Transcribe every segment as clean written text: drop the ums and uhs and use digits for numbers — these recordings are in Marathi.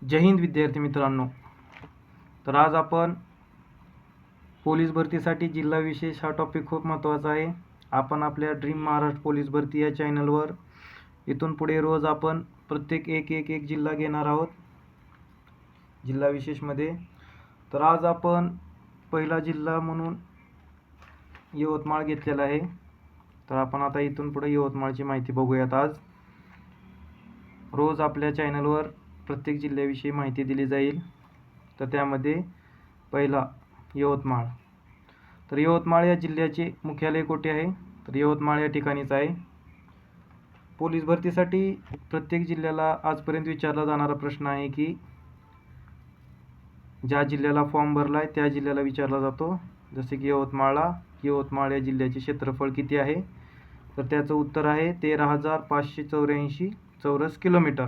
जय हिंद विद्यार्थी मित्रांनो. तर आज आपण पोलीस भरतीसाठी जिल्हा विशेष हा टॉपिक खूप महत्त्वाचा आहे. आपण आपल्या ड्रीम महाराष्ट्र पोलीस भरती या चॅनलवर इथून पुढे रोज आपण प्रत्येक एक जिल्हा घेणार आहोत जिल्हा विशेषमध्ये. तर आज आपण पहिला जिल्हा म्हणून यवतमाळ घेतलेला आहे. तर आपण आता इथून पुढे यवतमाळची माहिती बघूयात. आज रोज आपल्या चॅनलवर प्रत्येक जिल्ह्याविषयी माहिती दिली जाईल. तर त्यामध्ये पहिला यवतमाळ. तर यवतमाळ या जिल्ह्याचे मुख्यालय कोठे आहे? तर यवतमाळ या ठिकाणीच आहे. पोलीस भरतीसाठी प्रत्येक जिल्ह्याला आजपर्यंत विचारला जाणारा प्रश्न आहे की ज्या जिल्ह्याला फॉर्म भरला आहे त्या जिल्ह्याला विचारला जातो. जसे की यवतमाळ या जिल्ह्याचे क्षेत्रफळ किती आहे? तर त्याचं उत्तर आहे 13,584 चौरस किलोमीटर.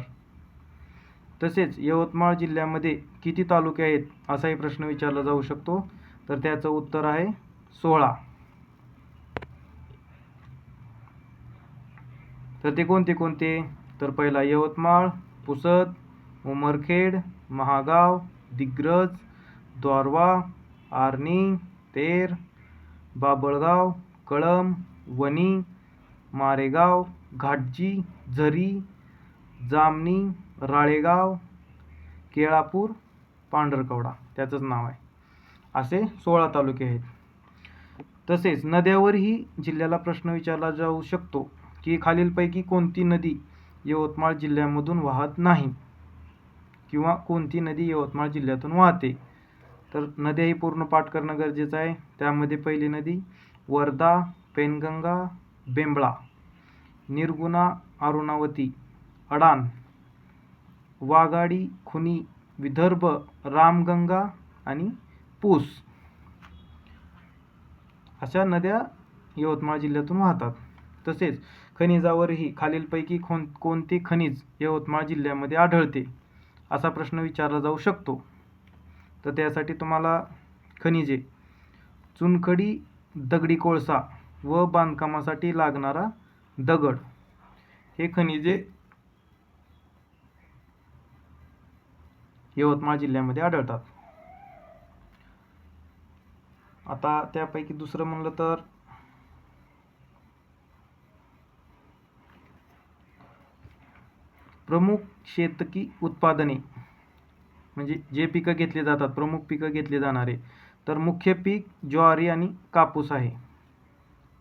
तसेच यवतमाळ जिल्ह्यामध्ये किती तालुके आहेत असाही प्रश्न विचारला जाऊ शकतो. तर त्याचं उत्तर आहे 16. तर ते कोणते कोणते? तर पहिला यवतमाळ, पुसद, उमरखेड, महागाव, दिग्रज, द्वारवा, आर्णी, तेर, बाबळगाव, कळंब, वणी, मारेगाव, घाटजी, झरी, जामणी, राळेगाव, केळापूर, पांढरकवडा त्याचंच नाव आहे. असे 16 तालुके आहेत. तसेच नद्यावरही जिल्ह्याला प्रश्न विचारला जाऊ शकतो की खालीलपैकी कोणती नदी यवतमाळ जिल्ह्यामधून वाहत नाही किंवा कोणती नदी यवतमाळ जिल्ह्यातून वाहते. तर नद्याही पूर्ण पाठ करणं गरजेचं आहे. त्यामध्ये पहिली नदी वर्धा, पेनगंगा, बेंबळा, निर्गुणा, अरुणावती, अडाण, वाघाडी, खुनी, विदर्भ, रामगंगा आणि पूस अशा नद्या यवतमाळ जिल्ह्यातून वाहतात. तसेच खनिजावरही खालीलपैकी कोणते खनिज यवतमाळ जिल्ह्यामध्ये आढळते असा प्रश्न विचारला जाऊ शकतो. तर त्यासाठी तुम्हाला खनिजे चुनखडी, दगडी कोळसा व बांधकामासाठी लागणारा दगड हे खनिजे यवतमाळ जिल्ह्यामध्ये आढळतात. आता त्यापैकी दुसरं म्हणलं तर प्रमुख शेतकी उत्पादने म्हणजे जे पिकं घेतली जातात, प्रमुख पिकं घेतली जाणारे. तर मुख्य पीक ज्वारी आणि कापूस आहे.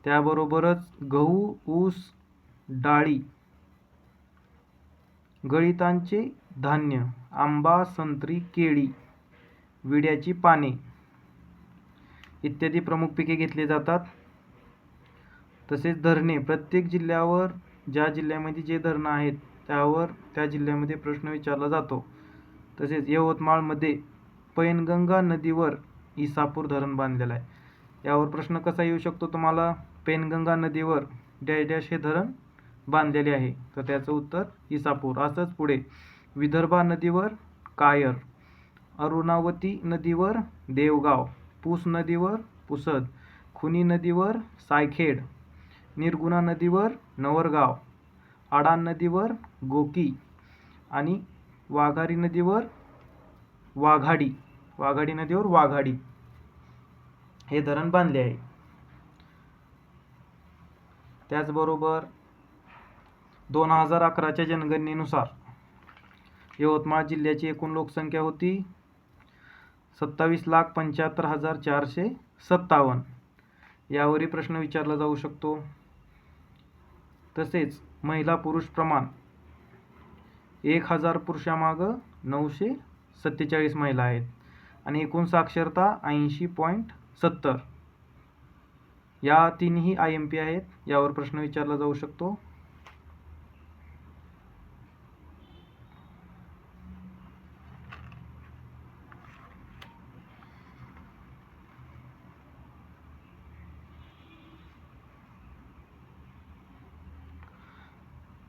त्याबरोबरच गहू, ऊस, डाळी, गळितांचे धान्य, आंबा, संत्री, केळी, विड्याची पाने इत्यादी प्रमुख पिके घेतली जातात. तसेच धरणे प्रत्येक जिल्ह्यावर ज्या जिल्ह्यामध्ये जे धरणं आहेत त्यावर त्या जिल्ह्यामध्ये प्रश्न विचारला जातो. तसेच यवतमाळमध्ये पैनगंगा नदीवर इसापूर धरण बांधलेलं आहे. यावर प्रश्न कसा येऊ शकतो तुम्हाला? पैनगंगा नदीवर डॅश डॅश हे धरण बांधलेले आहे. तर त्याचं उत्तर इसापूर. असंच पुढे विदर्भा नदीवर कायर, अरुणावती नदीवर देवगाव, पूस नदीवर पुसद, खुनी नदीवर सायखेड, निर्गुणा नदीवर नवरगाव, अडाण नदीवर गोकी आणि वाघाडी नदीवर वाघाडी हे धरण बांधले आहे. त्याचबरोबर 2011च्या जनगणनेनुसार यवतमाळ जिल्ह्याची एकूण लोकसंख्या होती 27,75,457. यावरही प्रश्न विचारला जाऊ शकतो. तसेच महिला पुरुष प्रमाण 1,000 पुरुषामागं 947 महिला आहेत आणि एकूण साक्षरता 80.70. या तीनही IMP आहेत. यावर प्रश्न विचारला जाऊ शकतो.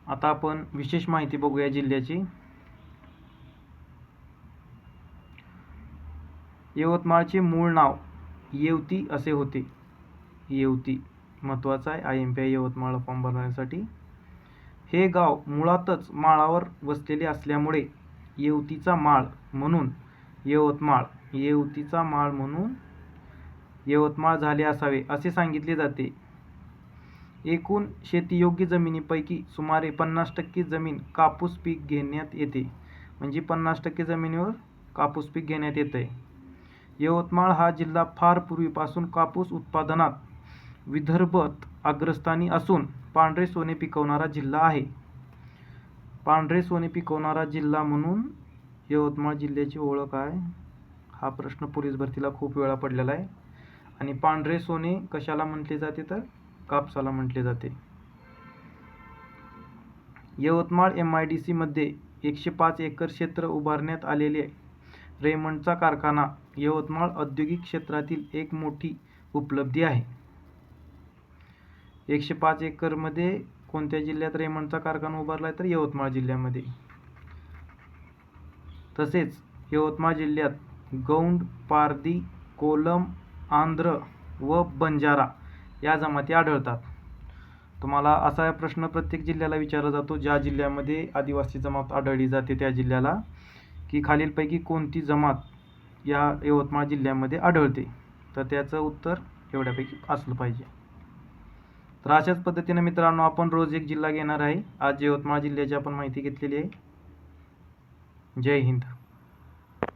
आता आपण विशेष माहिती बघूया जिल्ह्याची. यवतमाळचे मूळ नाव येवती असे होते. येवती महत्त्वाचं आहे. IMP आहे यवतमाळला फॉर्म भरण्यासाठी. हे गाव मुळातच माळावर वसलेले असल्यामुळे येवतीचा माळ म्हणून येवतीचा माळ म्हणून यवतमाळ झाले असावे असे सांगितले जाते. एकूण शेतीयोग्य जमिनीपैकी सुमारे 50% जमीन कापूस पीक घेण्यात येते. म्हणजे 50% जमिनीवर कापूस पीक घेण्यात येते. यवतमाळ हा जिल्हा फार पूर्वीपासून कापूस उत्पादनात विदर्भात अग्रस्थानी असून पांढरे सोने पिकवणारा जिल्हा आहे. पांढरे सोने पिकवणारा जिल्हा म्हणून यवतमाळ जिल्ह्याची ओळख आहे. हा प्रश्न पोलीस भरतीला खूप वेळा पडलेला आहे. आणि पांढरे सोने कशाला म्हटले जाते तर कापसाला म्हटले जाते. यवतमाळ MIDC मध्ये 105 एकर क्षेत्र उभारण्यात आलेले रेमंडचा कारखाना यवतमाळ औद्योगिक क्षेत्रातील एक मोठी उपलब्धी आहे. 105 एकर मध्ये कोणत्या जिल्ह्यात रेमंडचा कारखाना उभारला आहे तर यवतमाळ जिल्ह्यामध्ये. तसेच यवतमाळ जिल्ह्यात गौंड, पारधी, कोलम, आंध्र व बंजारा या जमाती आढळतात. तुम्हाला असा प्रश्न प्रत्येक जिल्ह्याला विचारला जातो, ज्या जिल्ह्यामध्ये आदिवासी जमात आढळली जाते त्या जिल्ह्याला, की खालीलपैकी कोणती जमात या यवतमाळ जिल्ह्यामध्ये आढळते. तर त्याचं उत्तर एवढ्यापैकी असलं पाहिजे. तर अशाच पद्धतीने मित्रांनो आपण रोज एक जिल्हा घेणार आहे. आज यवतमाळ जिल्ह्याची आपण माहिती घेतलेली आहे. जय हिंद.